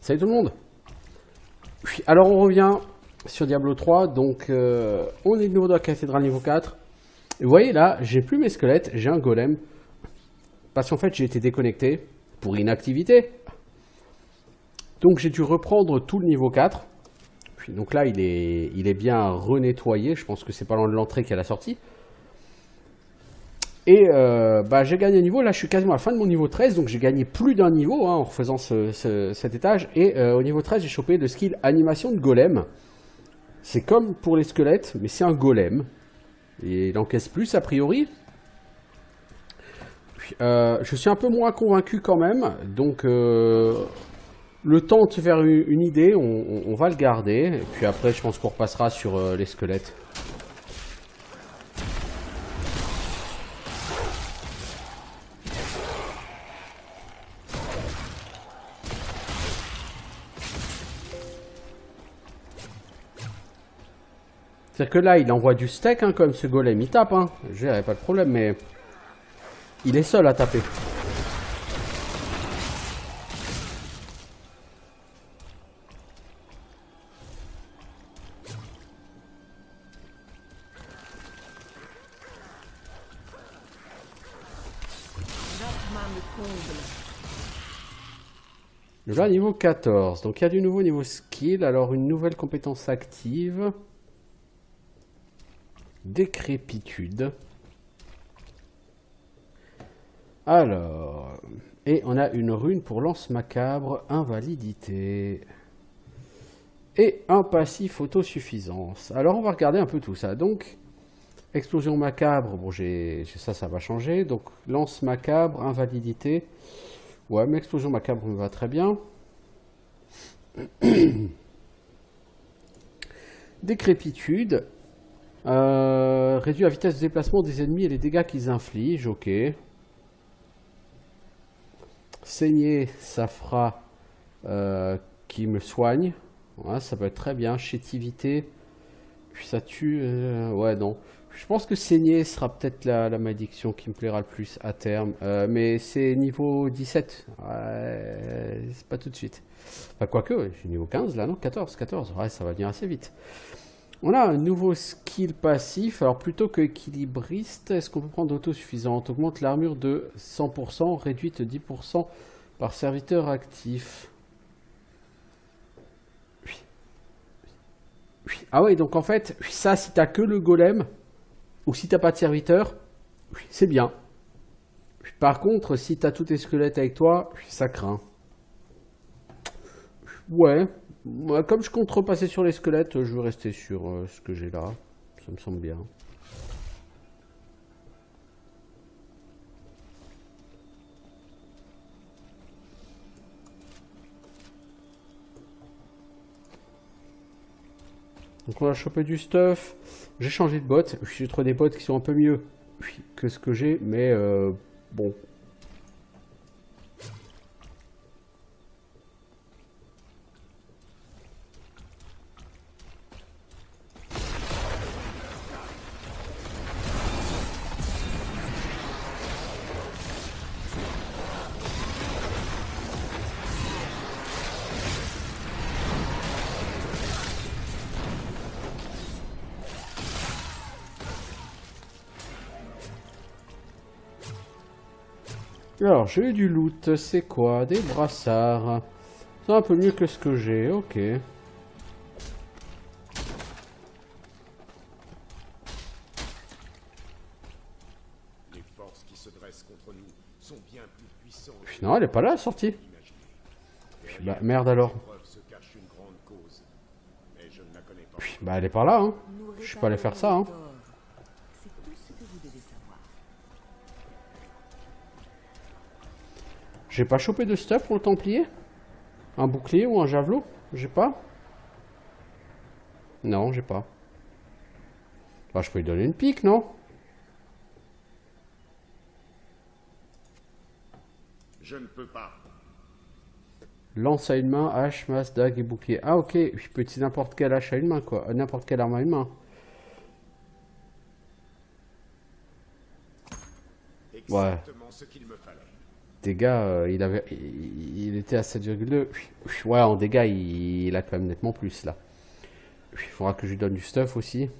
Salut tout le monde. Alors on revient sur Diablo 3, donc on est de nouveau dans la cathédrale niveau 4. Et vous voyez là, j'ai plus mes squelettes, j'ai un golem. Parce qu'en fait j'ai été déconnecté pour inactivité. Donc j'ai dû reprendre tout le niveau 4. Donc là il est bien renettoyé, je pense que c'est pas loin de l'entrée qu'il y a la sortie. Et j'ai gagné un niveau, là je suis quasiment à la fin de mon niveau 13, donc j'ai gagné plus d'un niveau en refaisant cet étage. Et au niveau 13 j'ai chopé le skill animation de golem. C'est comme pour les squelettes, mais c'est un golem. Et il encaisse plus a priori. Je suis un peu moins convaincu quand même, donc le temps de se faire une idée, on va le garder. Et puis après je pense qu'on repassera sur les squelettes. C'est-à-dire que là, il envoie du steak, hein, comme ce golem, il tape, hein. Je dirais pas de problème, mais il est seul à taper. Là, niveau 14. Donc, il y a du nouveau niveau skill. Alors, une nouvelle compétence active. Décrépitude. Alors, et on a une rune pour lance macabre, invalidité. Et un passif autosuffisance. Alors, on va regarder un peu tout ça. Donc, explosion macabre, bon, ça va changer. Donc, lance macabre, invalidité. Ouais, mais explosion macabre me va très bien. Décrépitude. Réduit la vitesse de déplacement des ennemis et les dégâts qu'ils infligent. Ok. Saigner, ça fera qui me soigne. Ouais, ça peut être très bien. Chétivité. Puis ça tue. Ouais, non. Je pense que saigner sera peut-être la malédiction qui me plaira le plus à terme. Mais c'est niveau 17. Ouais, c'est pas tout de suite. Enfin, quoique, j'ai niveau 15 là, non 14. Ouais, ça va venir assez vite. On a un nouveau skill passif. Alors, plutôt que équilibriste, est-ce qu'on peut prendre autosuffisante? Augmente l'armure de 100%, réduite 10% par serviteur actif. Ah ouais, donc en fait, ça, si t'as que le golem, ou si t'as pas de serviteur, c'est bien. Par contre, si t'as tous tes squelettes avec toi, ça craint. Ouais, comme je compte repasser sur les squelettes, je vais rester sur ce que j'ai là. Ça me semble bien. Donc on va choper du stuff. J'ai changé de bot. J'ai trouvé des bots qui sont un peu mieux que ce que j'ai, mais bon. Alors, j'ai eu du loot, c'est quoi? Des brassards. C'est un peu mieux que ce que j'ai, ok. Les forces qui se dressent contre nous sont bien plus puissantes. Non, elle est pas là, la sortie. Bah, merde alors. Bah, elle est par là, hein. Je suis pas allé faire ça, hein. J'ai pas chopé de stuff pour le Templier? Un bouclier ou un javelot? J'ai pas? Non, j'ai pas. Bah, je peux lui donner une pique, non? Je ne peux pas. Lance à une main, hache, masse, dague et bouclier. Ah, ok. Je peux utiliser n'importe quelle hache à une main, quoi. N'importe quelle arme à une main. Ouais. Exactement ce qu'il me fallait. Dégâts, il était à 7,2. Ouais, en dégâts, il a quand même nettement plus là. Il faudra que je lui donne du stuff aussi.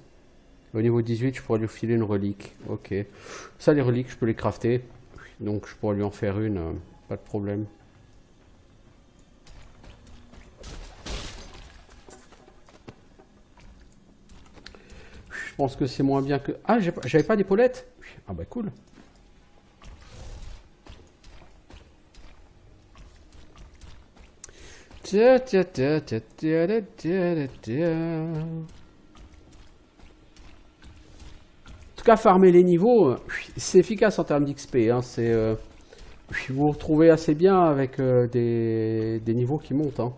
Au niveau 18, je pourrais lui filer une relique. Ok. Ça, les reliques, je peux les crafter. Donc, je pourrais lui en faire une. Pas de problème. Je pense que c'est moins bien que... Ah, j'avais pas d'épaulette. Ah bah cool. En tout cas, farmer les niveaux, c'est efficace en termes d'XP. Hein, vous vous retrouvez assez bien avec des niveaux qui montent. Hein.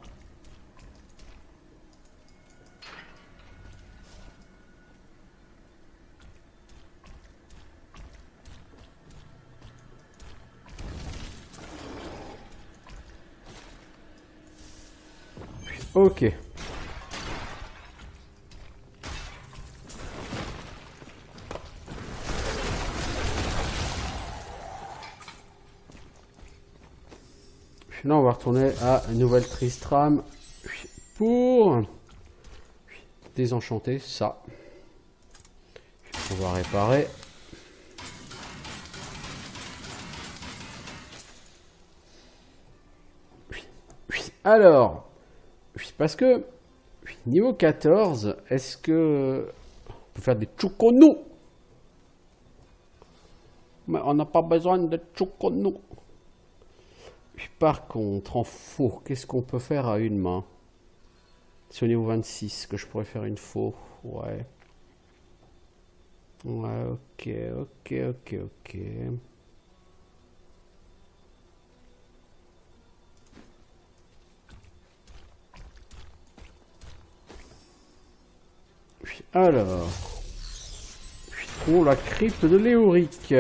Ok. Là, on va retourner à Nouvelle Tristram pour désenchanter ça. On va réparer. Alors, parce que niveau 14, est-ce que on peut faire des choconos? Mais on n'a pas besoin de choconos. Par contre, en faux, qu'est-ce qu'on peut faire à une main? C'est au niveau 26 que je pourrais faire une faux. Ouais. Ouais, ok. Alors, oh, la crypte de Léoric.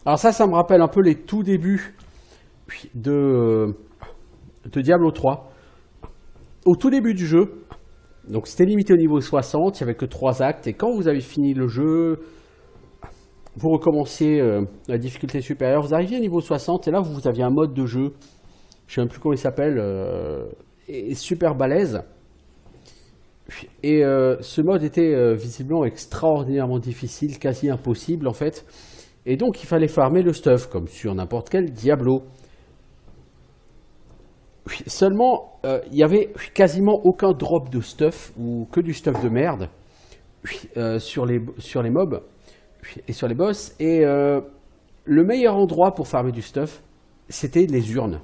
Alors ça me rappelle un peu les tout débuts de Diablo 3. Au tout début du jeu, donc c'était limité au niveau 60, il n'y avait que 3 actes, et quand vous avez fini le jeu, vous recommenciez la difficulté supérieure, vous arriviez au niveau 60, et là vous aviez un mode de jeu, je ne sais même plus comment il s'appelle, et super balèze. Et ce mode était visiblement extraordinairement difficile, quasi impossible en fait. Et donc il fallait farmer le stuff, comme sur n'importe quel Diablo. Seulement, il n'y avait quasiment aucun drop de stuff, ou que du stuff de merde, sur les mobs et sur les boss. Et le meilleur endroit pour farmer du stuff, c'était les urnes.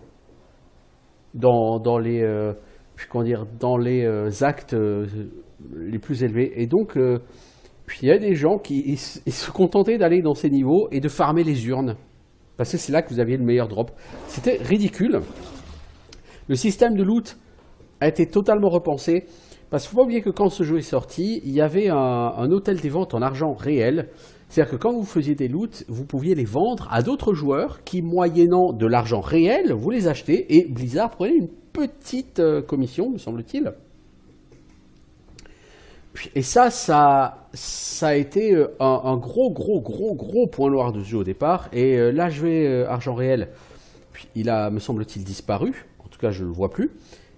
Dans les actes les plus élevés. Et donc... il y a des gens qui se contentaient d'aller dans ces niveaux et de farmer les urnes. Parce que c'est là que vous aviez le meilleur drop. C'était ridicule. Le système de loot a été totalement repensé. Parce qu'il ne faut pas oublier que quand ce jeu est sorti, il y avait un hôtel des ventes en argent réel. C'est-à-dire que quand vous faisiez des loots, vous pouviez les vendre à d'autres joueurs qui, moyennant de l'argent réel, vous les achetez. Et Blizzard prenait une petite commission, me semble-t-il. Et ça a été un gros point noir de ce jeu au départ. Et là, je vais argent réel. Il a, me semble-t-il, disparu. En tout cas, je ne le vois plus.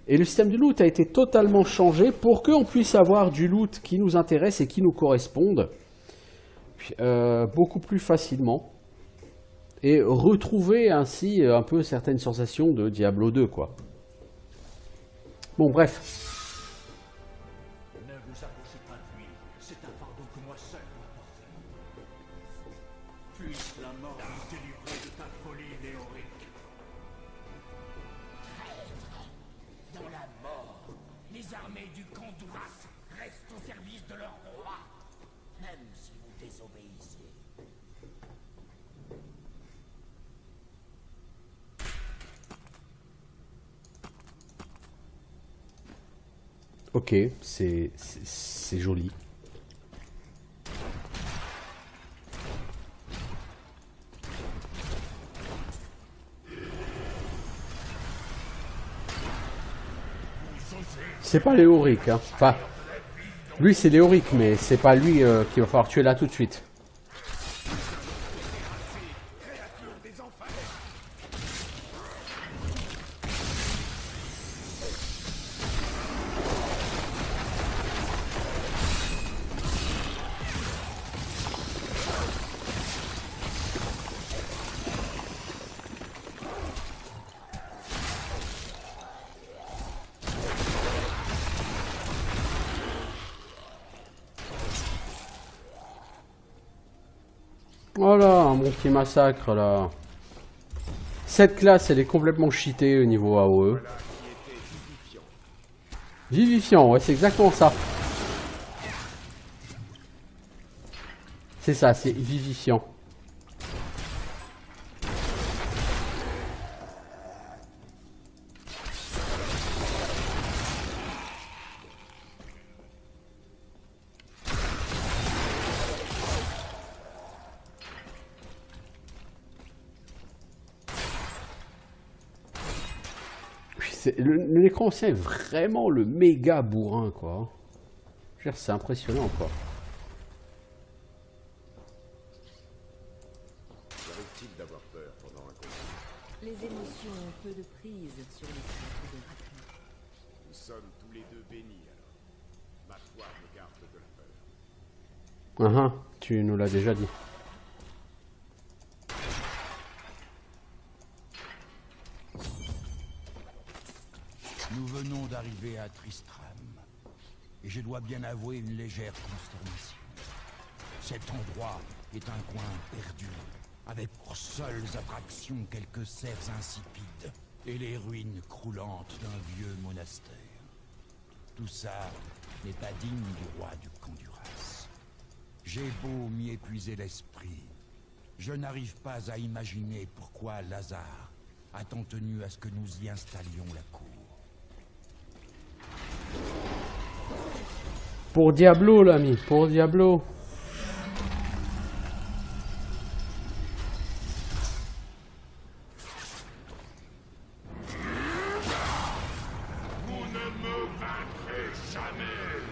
Et le système de loot a été totalement changé pour qu'on puisse avoir du loot qui nous intéresse et qui nous corresponde. beaucoup plus facilement et retrouver ainsi un peu certaines sensations de Diablo 2, quoi. Bon, bref. Ne vous approchez pas de lui, c'est un fardeau que moi seul dois porter. Puisse la mort nous délivrer de ta folie, Léoric. Dans la mort, les armées du Kandouras restent au service de leur roi, même si vous désobéissez. Ok, c'est joli. C'est pas Léoric, hein. Enfin, lui c'est Léoric, mais c'est pas lui qu'il va falloir tuer là tout de suite. Voilà, mon petit massacre là. Cette classe, elle est complètement cheatée au niveau AOE. Vivifiant, ouais, c'est exactement ça. C'est ça, c'est vivifiant. Le nécromancien est vraiment le méga bourrin, quoi. Je veux dire, c'est impressionnant, quoi. Arrive-t-il d'avoir peur pendant un combat? Les émotions ont peu de prise sur les traîtres de Ratna. Nous sommes tous les deux bénis alors. Ma foi me garde de la peur. Tu nous l'as déjà dit. Nous venons d'arriver à Tristram, et je dois bien avouer une légère consternation. Cet endroit est un coin perdu, avec pour seules attractions quelques serres insipides et les ruines croulantes d'un vieux monastère. Tout ça n'est pas digne du roi du Kandouras. J'ai beau m'y épuiser l'esprit, je n'arrive pas à imaginer pourquoi Lazare a tant tenu à ce que nous y installions la cour. Pour Diablo, l'ami, pour Diablo. Vous ne me vaincrez jamais.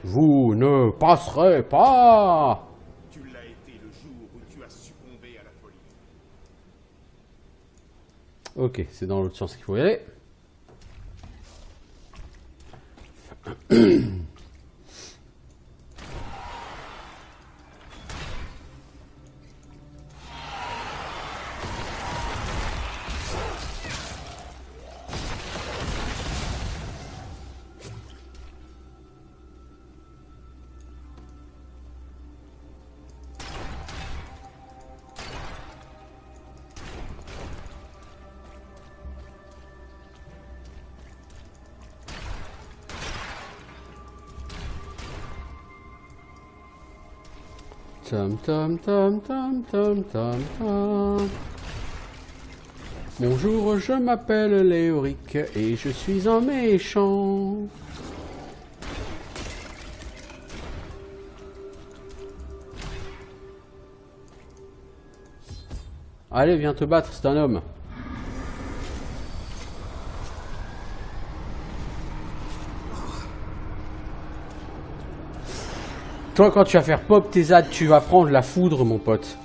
Vous ne passerez pas. Tu l'as été le jour où tu as succombé à la folie. Ok, c'est dans l'autre sens qu'il faut y aller. Tam tam tam tam tam tam tam. Bonjour, je m'appelle Léoric et je suis un méchant. Allez, viens te battre, c'est un homme. Toi, quand tu vas faire pop tes ZAD, tu vas prendre la foudre, mon pote.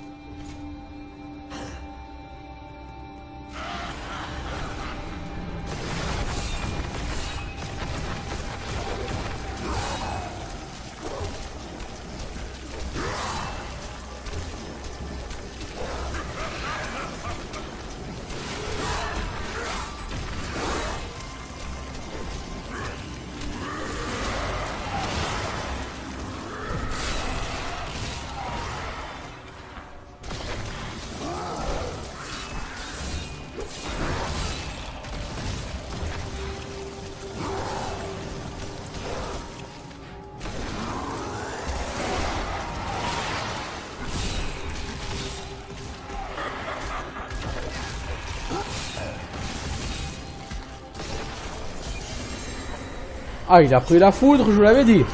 Ah, il a pris la foudre, je vous l'avais dit.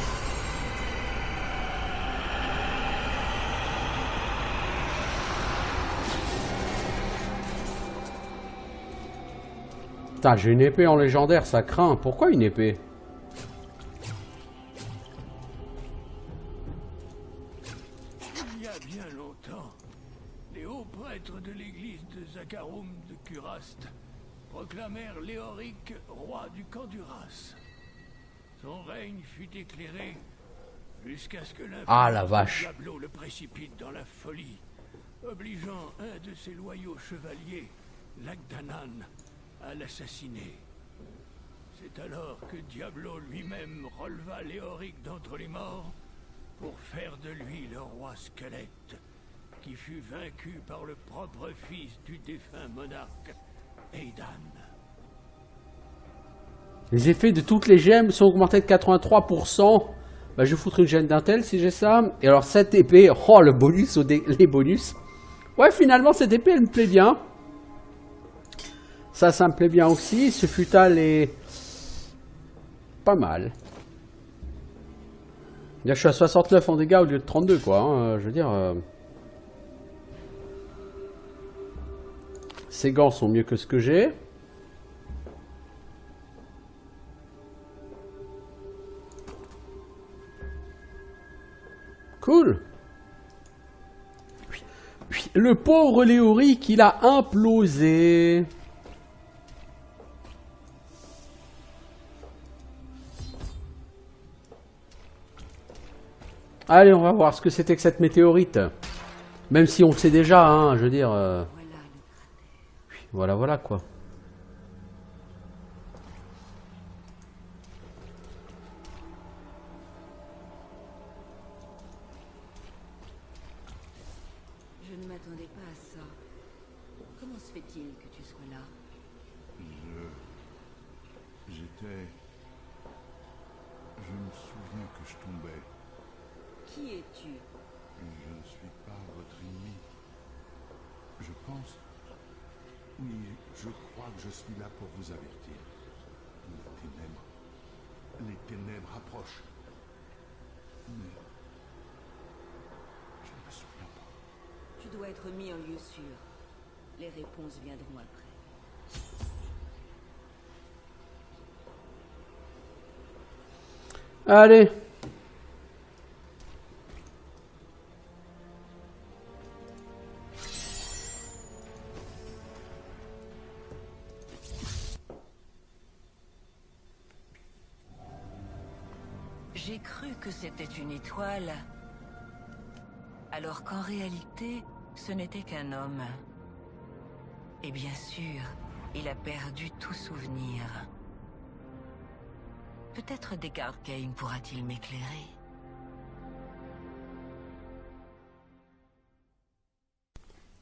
Putain, j'ai une épée en légendaire, ça craint. Pourquoi une épée? Il y a bien longtemps, les hauts prêtres de l'église de Zakharum de Kurast proclamèrent Léoric roi du Kanduras. Son règne fut éclairé jusqu'à ce que Ah, la vache. Diablo le précipite dans la folie, obligeant un de ses loyaux chevaliers, Lagdanan, à l'assassiner. C'est alors que Diablo lui-même releva Léoric d'entre les morts pour faire de lui le roi squelette, qui fut vaincu par le propre fils du défunt monarque, Aidan. Les effets de toutes les gemmes sont augmentés de 83%. Bah, je vais foutre une gemme d'intel si j'ai ça. Et alors cette épée, oh le bonus, les bonus. Ouais, finalement cette épée elle me plaît bien. Ça me plaît bien aussi. Ce futal est pas mal. Là, je suis à 69 en dégâts au lieu de 32 quoi. Hein. Je veux dire... Ces gants sont mieux que ce que j'ai. Cool. Le pauvre Léoric, il a implosé. Allez, on va voir ce que c'était que cette météorite. Même si on le sait déjà, hein, je veux dire... Voilà le cratère. Voilà, voilà quoi. Je ne m'attendais pas à ça. Comment se fait-il que tu sois là? J'étais... Je me souviens que je tombais. Qui es-tu? Je ne suis pas votre ennemi. Je pense... Oui, je crois que je suis là pour vous avertir. Les ténèbres approchent. Mais... je ne me souviens pas. Tu dois être mis en lieu sûr. Les réponses viendront après. Allez. J'ai cru que c'était une étoile, alors qu'en réalité, ce n'était qu'un homme. Et bien sûr, il a perdu tout souvenir. Peut-être Descartes Kane pourra-t-il m'éclairer.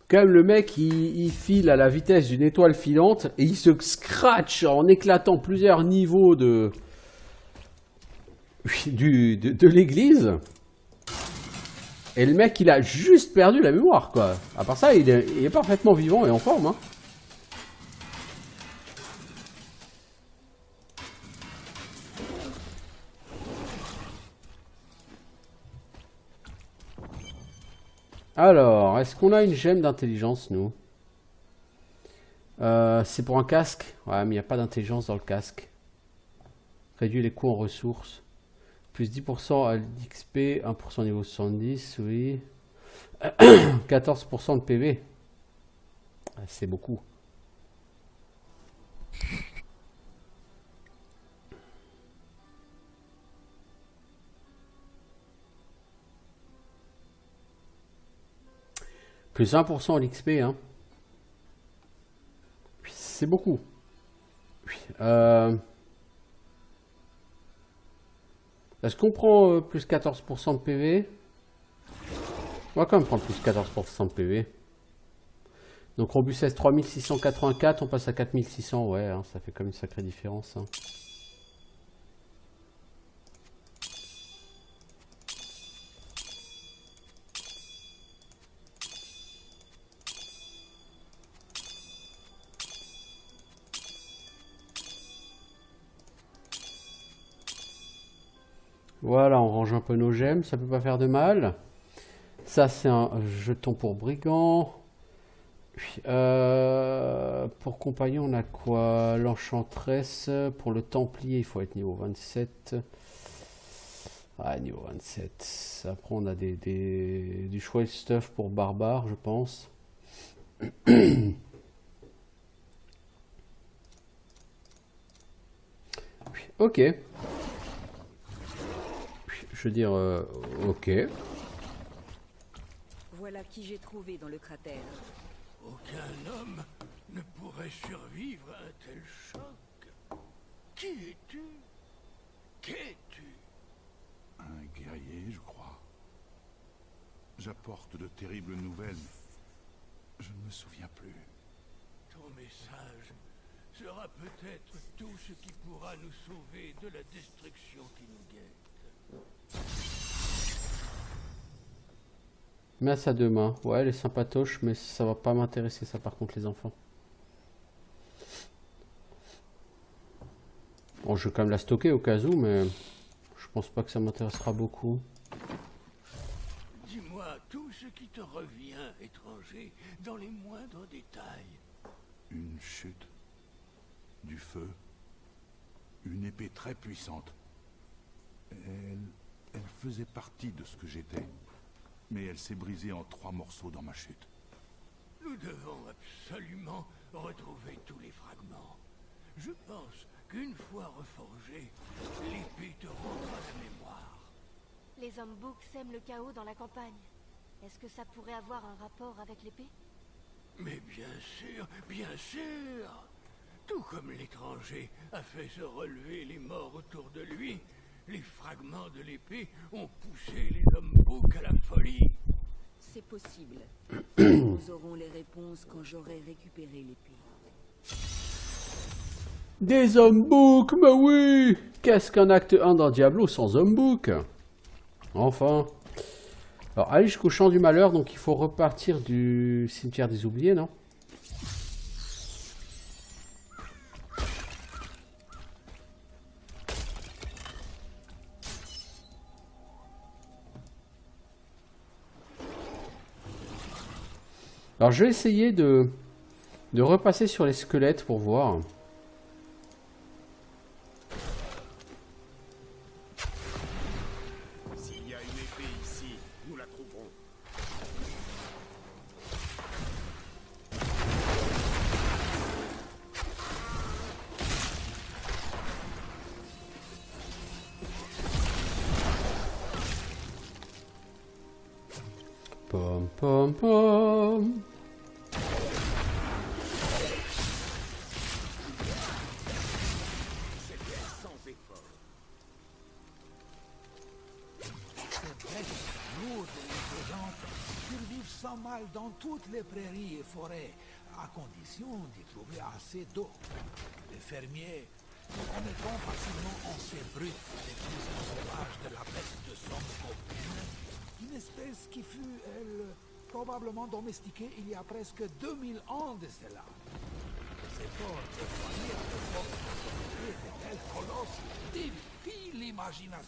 Quand même, le mec, il file à la vitesse d'une étoile filante et il se scratch en éclatant plusieurs niveaux de l'église. Et le mec, il a juste perdu la mémoire, quoi. À part ça, il est parfaitement vivant et en forme, hein. Alors, est-ce qu'on a une gemme d'intelligence, nous? C'est pour un casque? Ouais, mais il n'y a pas d'intelligence dans le casque. Réduit les coûts en ressources. Plus 10% à l'XP, 1% niveau 70, oui. 14% de PV. C'est beaucoup. Plus 1% à l'XP, hein. C'est beaucoup. Est-ce qu'on prend plus 14% de PV? On va quand même prendre plus 14% de PV. Donc robustesse 3684, on passe à 4600, ouais, hein, ça fait quand même une sacrée différence. Hein. Voilà, on range un peu nos gemmes, ça peut pas faire de mal. Ça, c'est un jeton pour brigand. Puis, pour compagnon, on a quoi? L'enchantresse. Pour le templier, il faut être niveau 27. Ah, niveau 27. Après, on a du chouette stuff pour barbare, je pense. Ok. Je veux dire, ok. Voilà qui j'ai trouvé dans le cratère. Aucun homme ne pourrait survivre à un tel choc. Qui es-tu? Qu'es-tu? Un guerrier, je crois. J'apporte de terribles nouvelles. Je ne me souviens plus. Ton message sera peut-être tout ce qui pourra nous sauver de la destruction qui nous guette. Mais à sa deux mains. Ouais, elle est sympatoche, mais ça va pas m'intéresser, ça, par contre, les enfants. Bon, je vais quand même la stocker au cas où, mais je pense pas que ça m'intéressera beaucoup. Dis-moi tout ce qui te revient, étranger, dans les moindres détails. Une chute. Du feu. Une épée très puissante. Elle faisait partie de ce que j'étais. Mais elle s'est brisée en 3 morceaux dans ma chute. Nous devons absolument retrouver tous les fragments. Je pense qu'une fois reforgée, l'épée te rendra la mémoire. Les hommes boucs sèment le chaos dans la campagne. Est-ce que ça pourrait avoir un rapport avec l'épée? Mais bien sûr. Tout comme l'étranger a fait se relever les morts autour de lui, les fragments de l'épée ont poussé les hommes boucs à la folie. C'est possible. Nous aurons les réponses quand j'aurai récupéré l'épée. Des hommes boucs, mais oui! Qu'est-ce qu'un acte 1 dans Diablo sans hommes boucs? Enfin. Alors, aller jusqu'au champ du malheur, donc il faut repartir du cimetière des oubliés, non? Alors, je vais essayer de repasser sur les squelettes pour voir. S'il y a une épée ici, nous la trouverons. Pom pom pom. Survivent sans mal dans toutes les prairies et forêts, à condition d'y trouver assez d'eau. Les fermiers remettront facilement en ces brutes les puissants sauvages de la peste de Somme-Copine, une espèce qui fut, elle, probablement domestiquée il y a presque 2000 ans de cela. Ces forts déployés à l'époque de tels colosses défient l'imagination.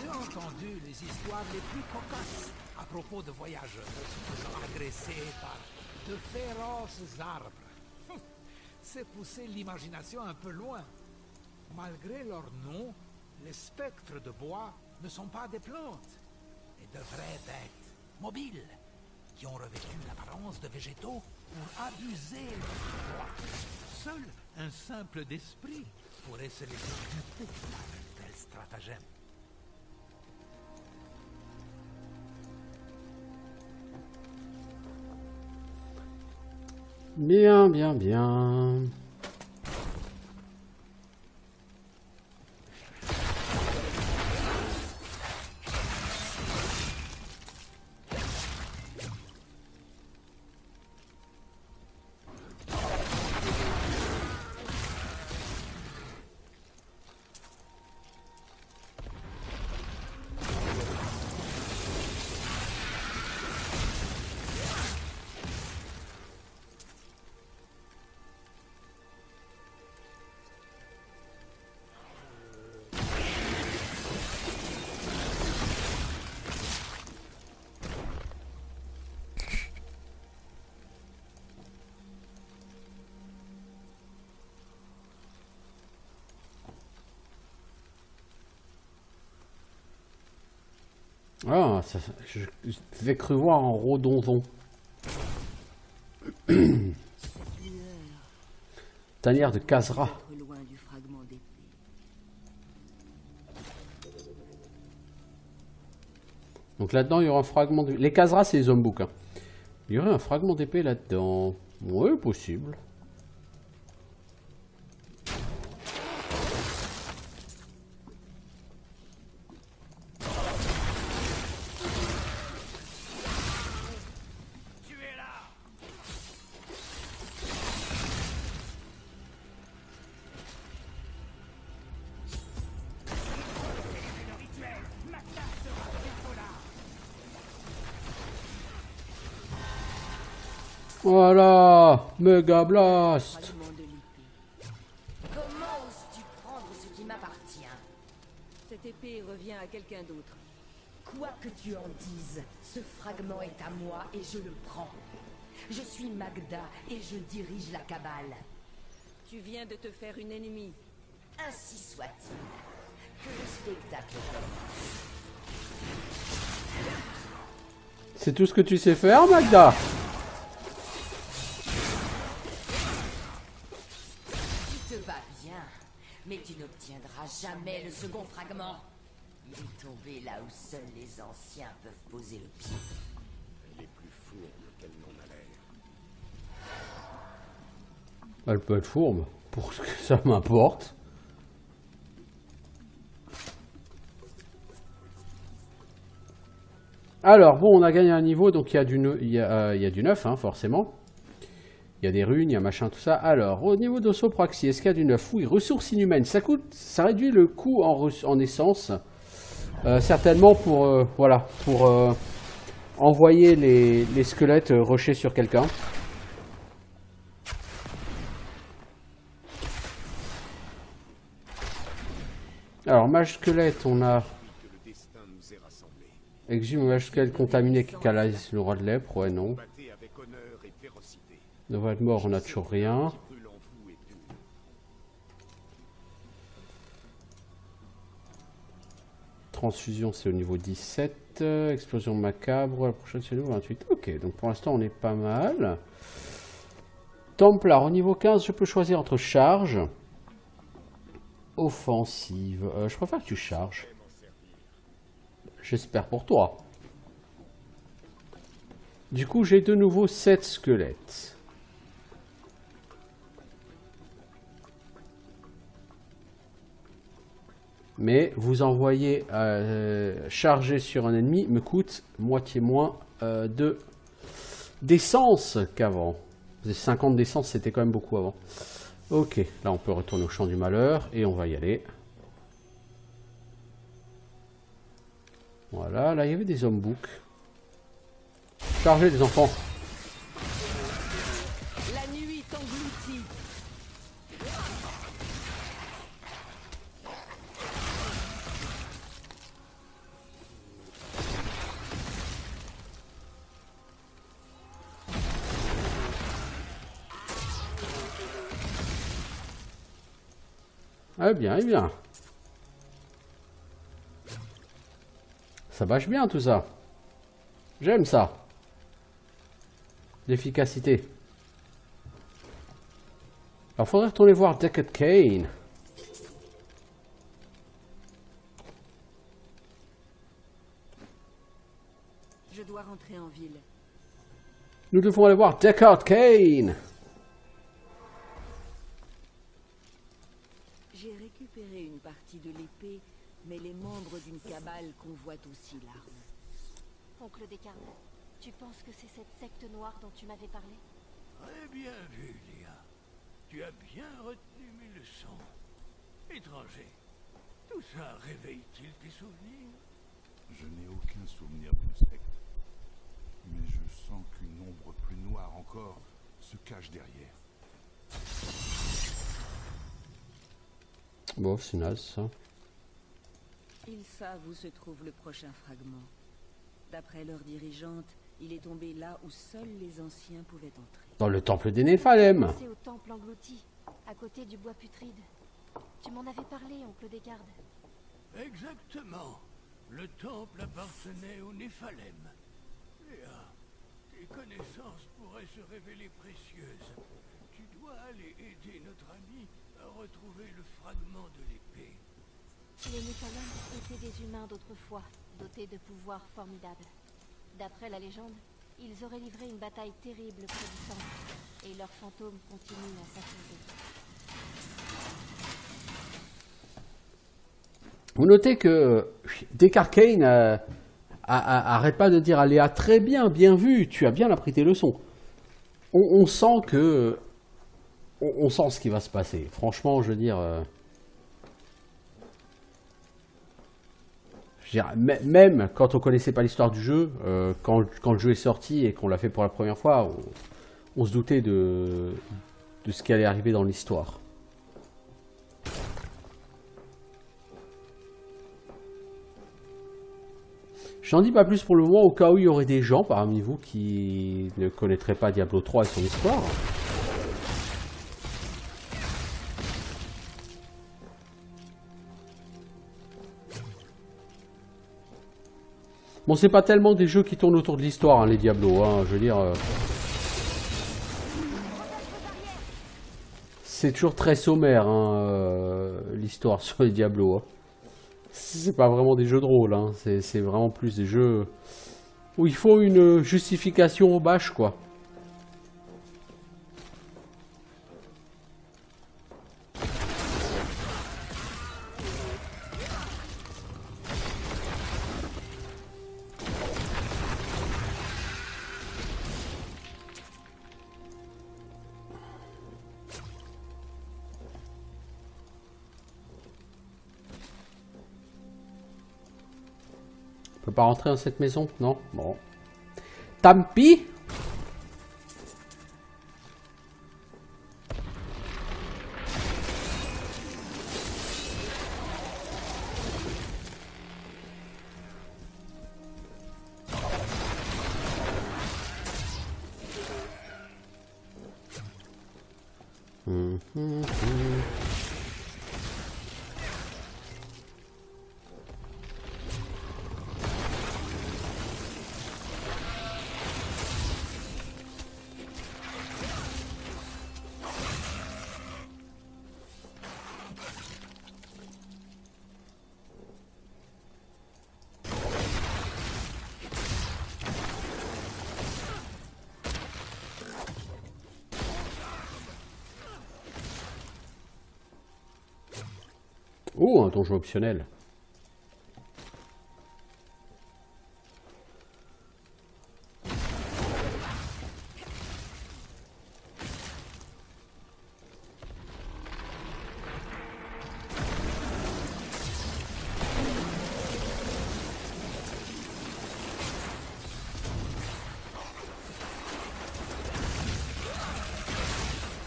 J'ai entendu les histoires les plus cocasses à propos de voyageurs se faisant agresser par de féroces arbres. C'est pousser l'imagination un peu loin. Malgré leur nom, les spectres de bois ne sont pas des plantes, mais de vraies bêtes mobiles qui ont revêtu l'apparence de végétaux pour abuser leur pouvoir. Seul un simple d'esprit pourrait se laisser duper par un tel stratagème. Bien, bien, bien. Ah, je vais cru voir un rhodonzon. Tanière de Khazra. Loin du fragment d'épée. Donc là-dedans, il y aura un fragment de... Les Khazra, c'est les Zombouk. Hein. Il y aurait un fragment d'épée là-dedans. Oui, possible. Voilà, Mega Blast. Fragment de l'épée. Comment oses-tu prendre ce qui m'appartient? Cette épée revient à quelqu'un d'autre. Quoi que tu en dises, ce fragment est à moi et je le prends. Je suis Magda et je dirige la cabale. Tu viens de te faire une ennemie. Ainsi soit-il. Que le spectacle commence. C'est tout ce que tu sais faire, Magda? Tu te bats bien, mais tu n'obtiendras jamais le second fragment. Il est tombé là où seuls les anciens peuvent poser le pied. Elle est plus fourbe qu'elle n'en a l'air. Elle peut être fourbe, pour ce que ça m'importe. Alors, bon, on a gagné un niveau, donc il y a du neuf, hein, forcément. Il y a des runes, il y a machin, tout ça. Alors, au niveau d'Ossoproxy, est-ce qu'il y a du neuf? Oui, ressources inhumaines. Ça réduit le coût en essence. Certainement pour, voilà, pour envoyer les squelettes rusher sur quelqu'un. Alors, mage squelette, on a... Que le destin nous ait rassemblés. Exhume mage squelette contaminé qui canalise le roi de lèpre. Ouais, non. Battez avec honneur et férocité. Nova de mort, on a toujours rien. Qui brûle en vous est pur. Transfusion, c'est au niveau 17. Explosion macabre, la prochaine c'est au niveau 28. Ok, donc pour l'instant, on est pas mal. Templar, au niveau 15, je peux choisir entre charge, offensive. Je préfère que tu charges. J'espère pour toi. Du coup, j'ai de nouveau 7 squelettes. Mais vous envoyer charger sur un ennemi me coûte moitié moins d'essence qu'avant. 50 d'essence, c'était quand même beaucoup avant. Ok, là on peut retourner au champ du malheur et on va y aller. Voilà, là il y avait des Zombouk. Chargez les enfants. La nuit t'engloutit. Eh bien, eh bien. Ça bâche bien tout ça. J'aime ça. L'efficacité. Alors, faudrait retourner voir Deckard Cain. Je dois rentrer en ville. Nous devons aller voir Deckard Cain. J'ai récupéré une partie de l'épée, mais les membres d'une cabale convoitent aussi l'arme. Oncle Descartes, tu penses que c'est cette secte noire dont tu m'avais parlé? Très bien vu, Léa. Tu as bien retenu mes leçons. Étranger, tout ça réveille-t-il tes souvenirs? Je n'ai aucun souvenir d'une secte. Mais je sens qu'une ombre plus noire encore se cache derrière. Bon, c'est naze ça. Ils savent où se trouve le prochain fragment. D'après leur dirigeante, il est tombé là où seuls les anciens pouvaient entrer. Dans le temple des Néphalem. C'est au temple englouti, à côté du bois putride. Tu m'en avais parlé, oncle Descartes. Exactement. Le temple appartenait au Néphalem. Et tes connaissances pourraient se révéler précieuses. Tu dois aller aider notre ami à retrouver le fragment de l'épée. Les Néphalem étaient des humains d'autrefois, dotés de pouvoirs formidables. D'après la légende, ils auraient livré une bataille terrible près du temple, et leurs fantômes continuent à s'affronter. Vous notez que dès qu'Arcane arrête pas de dire à Léa, très bien, bien vu, tu as bien appris tes leçons. On sent que... On sent ce qui va se passer. Franchement, je veux dire... même quand on connaissait pas l'histoire du jeu, quand le jeu est sorti et qu'on l'a fait pour la première fois, on se doutait de ce qui allait arriver dans l'histoire. J'en dis pas plus pour le moment, au cas où il y aurait des gens parmi vous qui ne connaîtraient pas Diablo 3 et son histoire. Bon, c'est pas tellement des jeux qui tournent autour de l'histoire, hein, les Diablo, hein, je veux dire... C'est toujours très sommaire, hein, l'histoire sur les Diablo. Hein. C'est pas vraiment des jeux de rôle, hein, c'est vraiment plus des jeux où il faut une justification au bâche, quoi. On peut pas rentrer dans cette maison? Non? Bon. Tant pis! Oh, un donjon optionnel.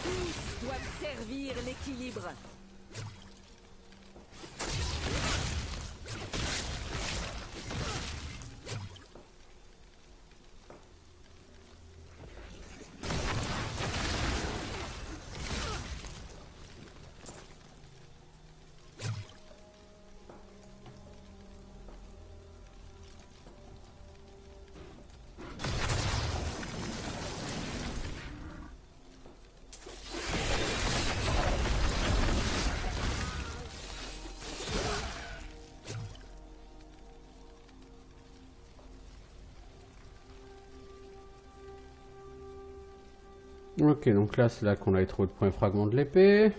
Tous doivent servir l'équilibre. Ok, donc là, c'est là qu'on avait trouvé le premier fragment de l'épée.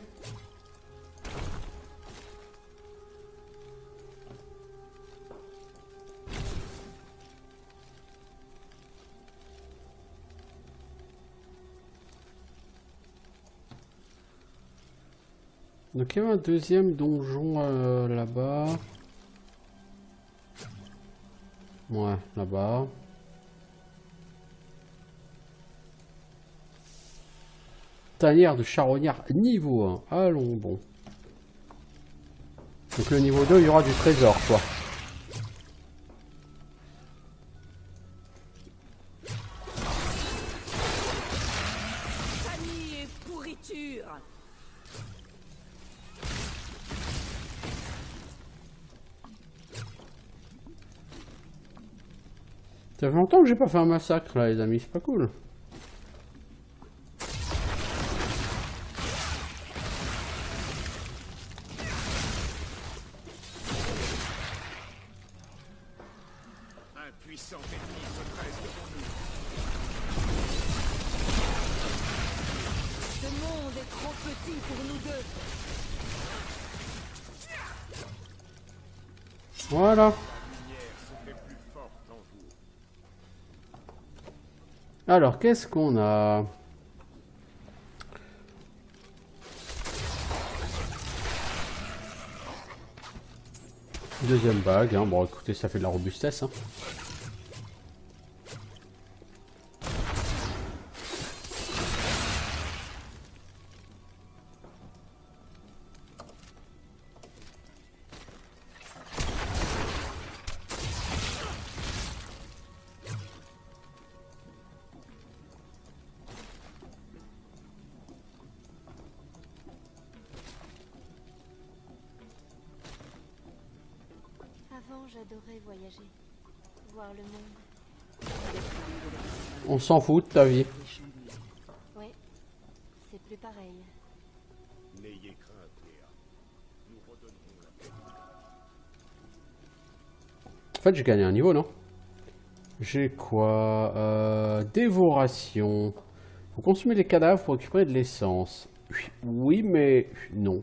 Donc il y avait un deuxième donjon là-bas. Ouais, là-bas. Tanière de charognard niveau 1. Allons bon. Donc le niveau 2, il y aura du trésor, quoi. Famille et pourriture. Ça fait longtemps que j'ai pas fait un massacre là les amis, c'est pas cool. Un puissant ennemi se dresse devant nous. Ce monde est trop petit pour nous deux. Voilà. La lumière se fait plus forte en vous. Alors, qu'est-ce qu'on a? Deuxième bague, hein. Bon écoutez, ça fait de la robustesse. Hein. Avant, j'adorais voyager, voir le monde. On s'en fout de ta vie. Ouais, c'est plus pareil. N'ayez crainte, Léa. Nous redonnerons la paix. En fait, j'ai gagné un niveau, non? J'ai quoi? Dévoration. Faut consommer les cadavres pour récupérer de l'essence. Oui, mais non.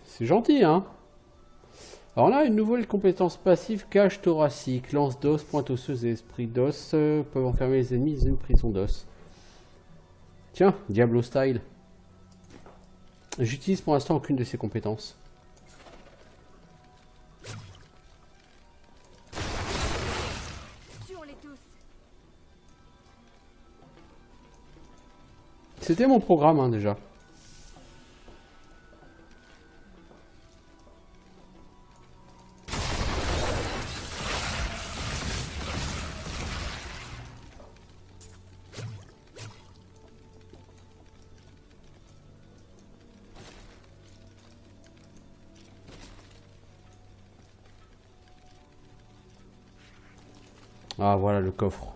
C'est gentil, hein? Alors là, une nouvelle compétence passive, cage thoracique, lance d'os, pointe osseuse et esprit d'os peuvent enfermer les ennemis dans une prison d'os. Tiens, Diablo style. J'utilise pour l'instant aucune de ces compétences. Tuons-les tous. C'était mon programme, hein, déjà. Ah, voilà le coffre.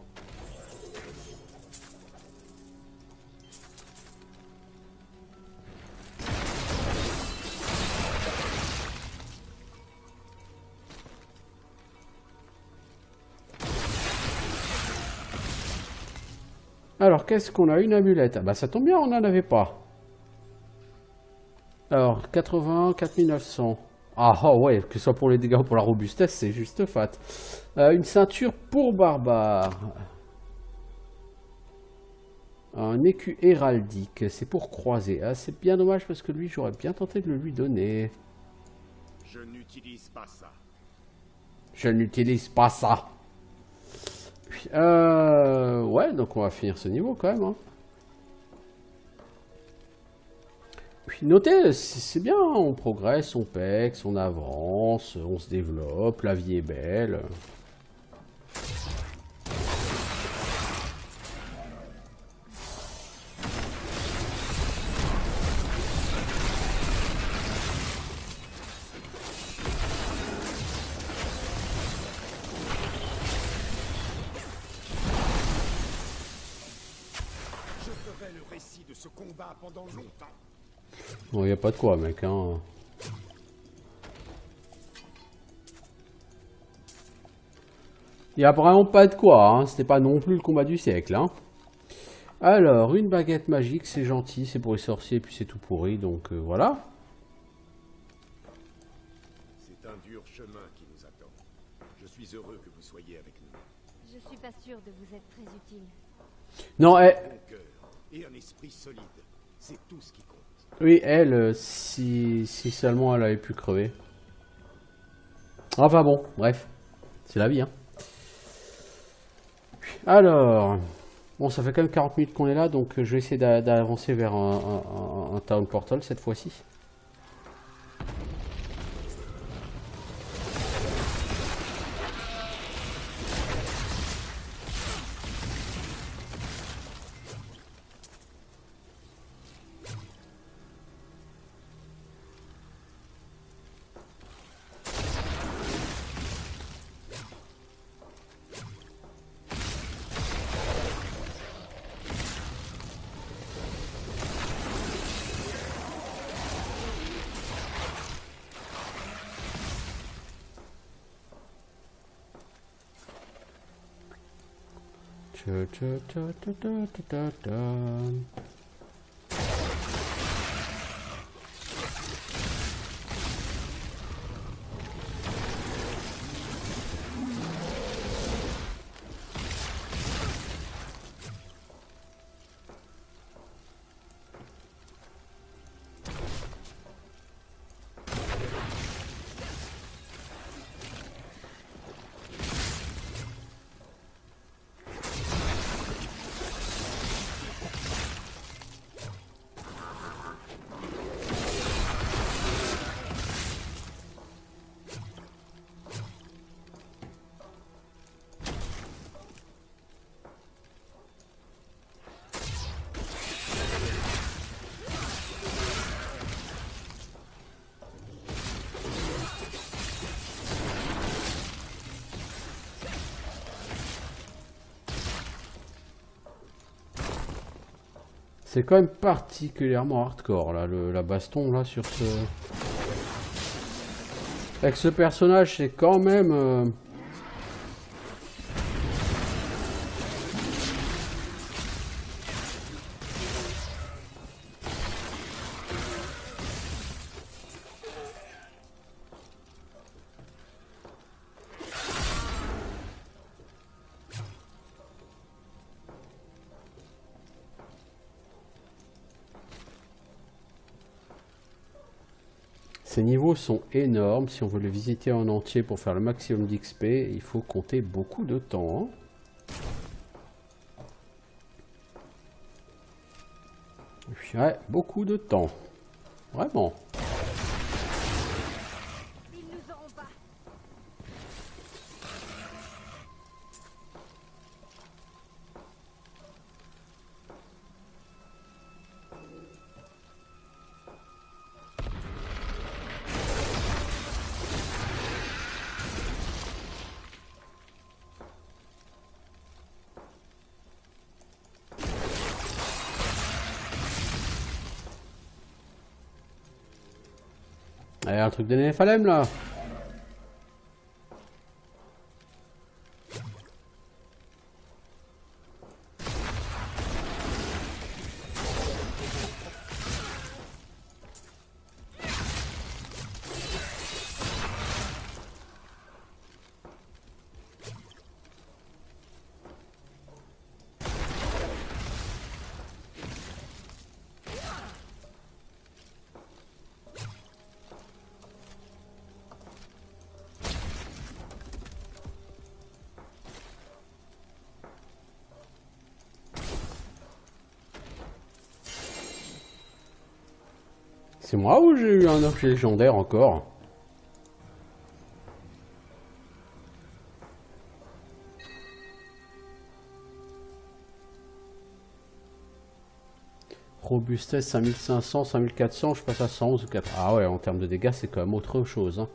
Alors, qu'est-ce qu'on a? Une amulette. Ah bah ça tombe bien, on n'en avait pas. Alors, 80, 4900. Ah oh ouais, que ce soit pour les dégâts ou pour la robustesse, c'est juste fat. Une ceinture pour barbare. Un écu héraldique, c'est pour croiser. Ah, c'est bien dommage parce que lui, j'aurais bien tenté de le lui donner. Je n'utilise pas ça. Je n'utilise pas ça. Ouais, donc on va finir ce niveau quand même. Hein. Puis notez, c'est bien, on progresse, on pexe, on avance, on se développe, la vie est belle. Je ferai le récit de ce combat pendant longtemps. Bon, y a pas de quoi, mec, hein. Y a vraiment pas de quoi, hein. C'était pas non plus le combat du siècle, hein. Alors, une baguette magique, c'est gentil, c'est pour les sorciers, et puis c'est tout pourri, donc voilà. C'est un dur chemin qui nous attend. Je suis heureux que vous soyez avec nous. Je suis pas sûre de vous être très utile. Non, Un bon cœur et un esprit solide, c'est tout ce qui compte. oui, elle, si seulement elle avait pu crever. Enfin bon, bref, c'est la vie, hein. Alors, bon, ça fait quand même 40 minutes qu'on est là, donc je vais essayer d'avancer vers un Town Portal cette fois-ci. C'est quand même particulièrement hardcore là, la baston là sur ce... Avec ce personnage, c'est quand même... Ces niveaux sont énormes, si on veut les visiter en entier pour faire le maximum d'XP, il faut compter beaucoup de temps. Ouais, beaucoup de temps. Vraiment. Allez, un truc de Néphalem là. C'est moi ou j'ai eu un objet légendaire encore? Robustesse 5500, 5400, je passe à 111 ou 4. Ah ouais, en termes de dégâts, c'est quand même autre chose. Hein.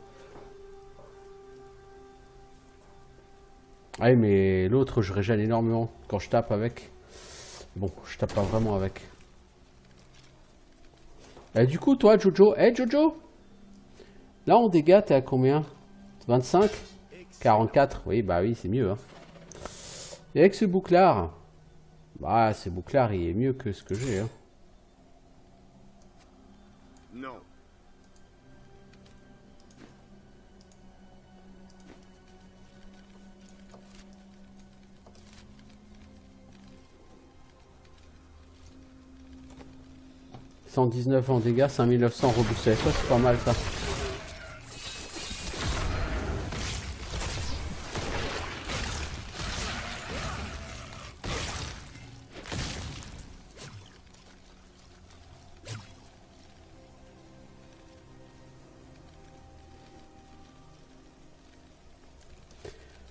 Ah mais l'autre, je régène énormément quand je tape avec. Bon, je tape pas vraiment avec. Et du coup, toi, Jojo, Jojo, là, en dégâts, t'es à combien? 25? 44? Oui, bah oui, c'est mieux. Hein. Et avec ce bouclard, bah, ce bouclard, il est mieux que ce que j'ai. Hein. Non. « 119 en dégâts, 5900 robustesse. » Ça, c'est pas mal, ça.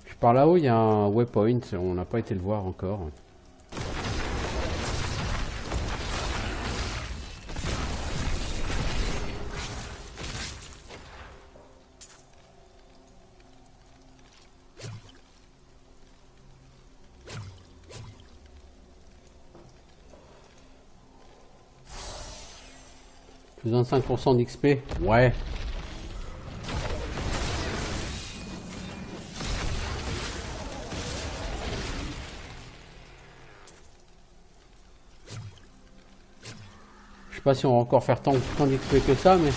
Puis par là-haut, il y a un waypoint. On n'a pas été le voir encore. Plus 25% d'XP. Ouais. pas si on va encore faire tant d'XP que ça, mais...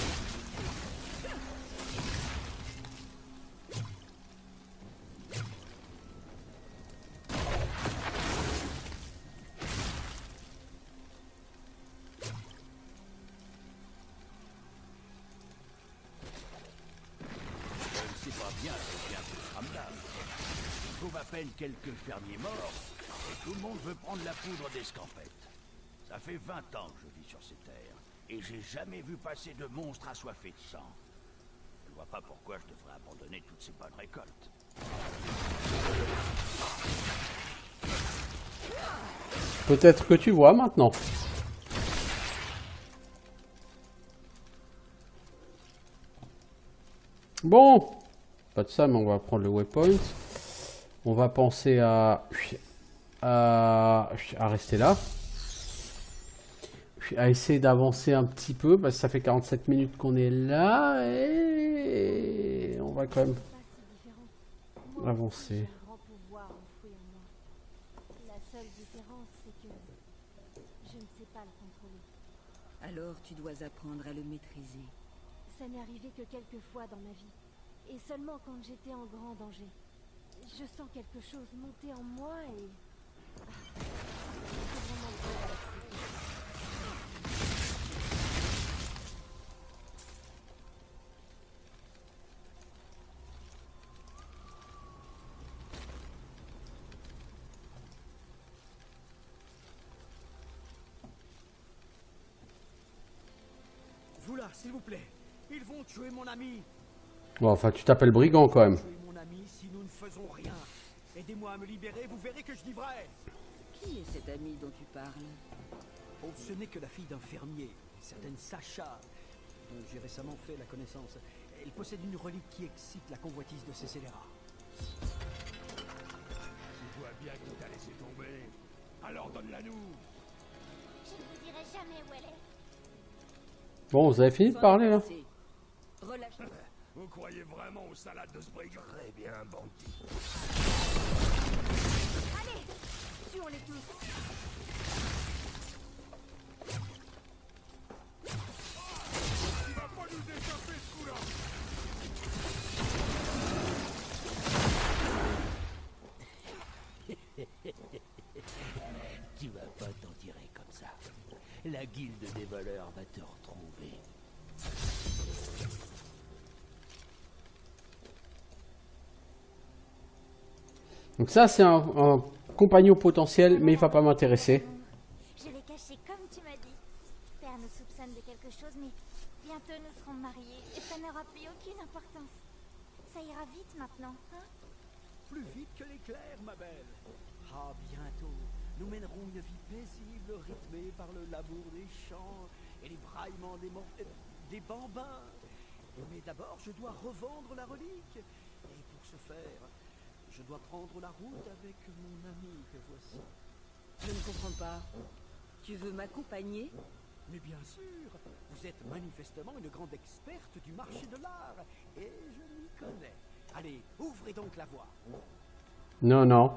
C'est pas bien, c'est bien plus ramenable. On trouve à peine quelques fermiers morts, et tout le monde veut prendre la poudre d'escampette. Ça fait 20 ans que je vis sur ces terres, et j'ai jamais vu passer de monstres assoiffés de sang. Je vois pas pourquoi je devrais abandonner toutes ces bonnes récoltes. Peut-être que tu vois maintenant. Bon, pas de ça, mais on va prendre le waypoint. On va penser à rester là. À essayer d'avancer un petit peu, parce que ça fait 47 minutes qu'on est là, et on va quand même avancer. La seule différence, c'est que je ne sais pas le contrôler. Alors tu dois apprendre à le maîtriser. Ça n'est arrivé que quelques fois dans ma vie, et seulement quand j'étais en grand danger. Je sens quelque chose monter en moi et... c'est vraiment dur à expliquer. Vous là, s'il vous plaît. Ils vont tuer mon ami. Bon, enfin, tu t'appelles brigand quand même. Tuer mon ami si nous ne faisons rien. Aidez-moi à me libérer, vous verrez que je dis vrai. Qui est cet ami dont tu parles? Oh, ce n'est que la fille d'un fermier, une certaine Sacha, dont j'ai récemment fait la connaissance. Elle possède une relique qui excite la convoitise de ces scélérats. Tu vois bien qui t'a laissé tomber. Alors donne-la nous. Je ne vous dirai jamais où elle est. Bon, vous avez fini de parler là? Relâche. Vous croyez vraiment aux salades de ce brigand? Très bien, bandit. Allez, tuons-les tous. Tu vas pas nous échapper ce coup-là. Tu vas pas t'en tirer comme ça. La guilde des voleurs va te retrouver. Donc ça, c'est un compagnon potentiel, mais il va pas m'intéresser. Je l'ai caché comme tu m'as dit. Père nous soupçonne de quelque chose, mais bientôt nous serons mariés et ça n'aura plus aucune importance. Ça ira vite maintenant, hein? Plus vite que l'éclair, ma belle. Ah, bientôt, nous mènerons une vie paisible, rythmée par le labour des champs et les braillements des bambins. Mais d'abord, je dois revendre la relique. Et pour ce faire, je dois prendre la route avec mon ami que voici. Je ne comprends pas. Tu veux m'accompagner? Mais bien sûr, vous êtes manifestement une grande experte du marché de l'art. Et je m'y connais. Allez, ouvrez donc la voie. Non, non.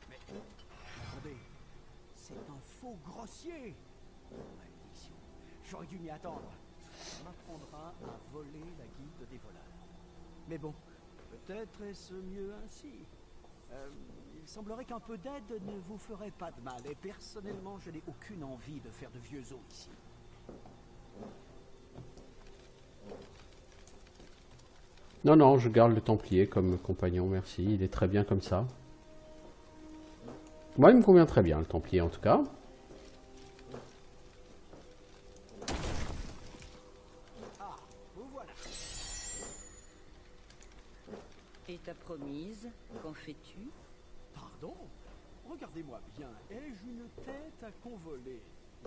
Mais, attendez, c'est un faux grossier. Malédiction, j'aurais dû m'y attendre. On m'apprendra à voler la guilde des voleurs. Mais bon, peut-être est-ce mieux ainsi. Il semblerait qu'un peu d'aide ne vous ferait pas de mal. Et personnellement, je n'ai aucune envie de faire de vieux os ici. Non, non, je garde le Templier comme compagnon, merci. Il est très bien comme ça. Moi, il me convient très bien, le Templier, en tout cas. Ah, vous voilà. Et ta promise, qu'en fais-tu? Pardon? Regardez-moi bien. Ai-je une tête à convoler?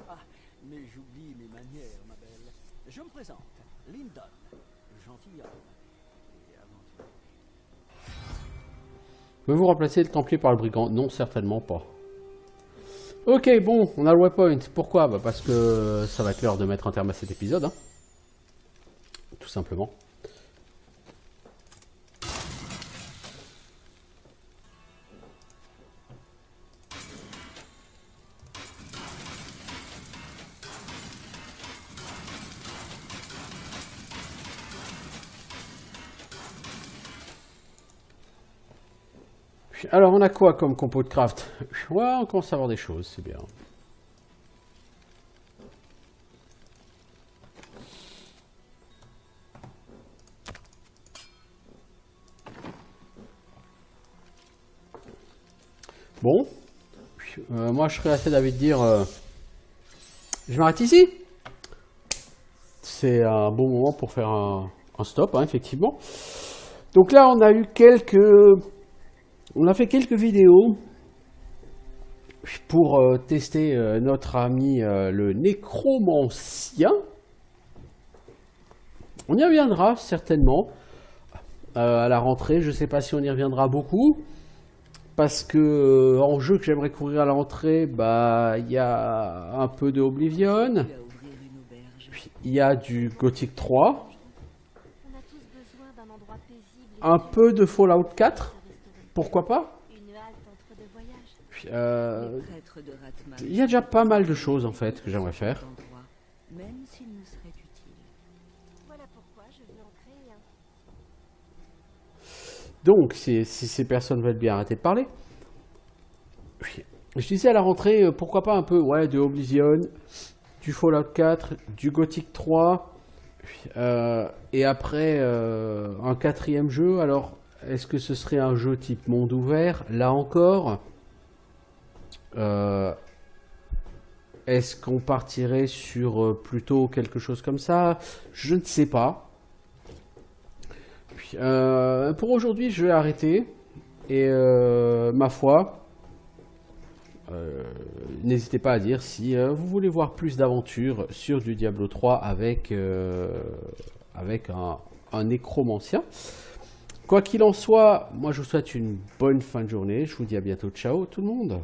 Ah, mais j'oublie mes manières, ma belle. Je me présente. Lyndon, gentilhomme. Pouvez-vous remplacer le Templier par le Brigand? Non, certainement pas. Ok, bon, on a le waypoint. Pourquoi? Bah parce que ça va être l'heure de mettre un terme à cet épisode. Hein. Tout simplement. Alors, on a quoi comme compo de craft? Ouais, on commence à avoir des choses, c'est bien. Bon. Moi, je serais assez d'avis de dire... je m'arrête ici. C'est un bon moment pour faire un stop, hein, effectivement. Donc là, on a eu on a fait quelques vidéos pour tester notre ami le nécromancien. On y reviendra certainement à la rentrée. Je ne sais pas si on y reviendra beaucoup. Parce que en jeu que j'aimerais couvrir à la rentrée, bah il y a un peu de Oblivion. Il y a du Gothic 3. Un peu de Fallout 4. Pourquoi pas? Il y a déjà pas mal de choses en fait que j'aimerais faire. Donc, si ces personnes veulent bien arrêter de parler. Je disais à la rentrée, pourquoi pas un peu de Oblivion, du Fallout 4, du Gothic 3, et après un quatrième jeu. Alors, est-ce que ce serait un jeu type monde ouvert? Là encore, est-ce qu'on partirait sur plutôt quelque chose comme ça? Je ne sais pas. Pour aujourd'hui, je vais arrêter. Et ma foi, n'hésitez pas à dire si vous voulez voir plus d'aventures sur du Diablo 3 avec un nécromancien. Quoi qu'il en soit, moi je vous souhaite une bonne fin de journée. Je vous dis à bientôt. Ciao tout le monde.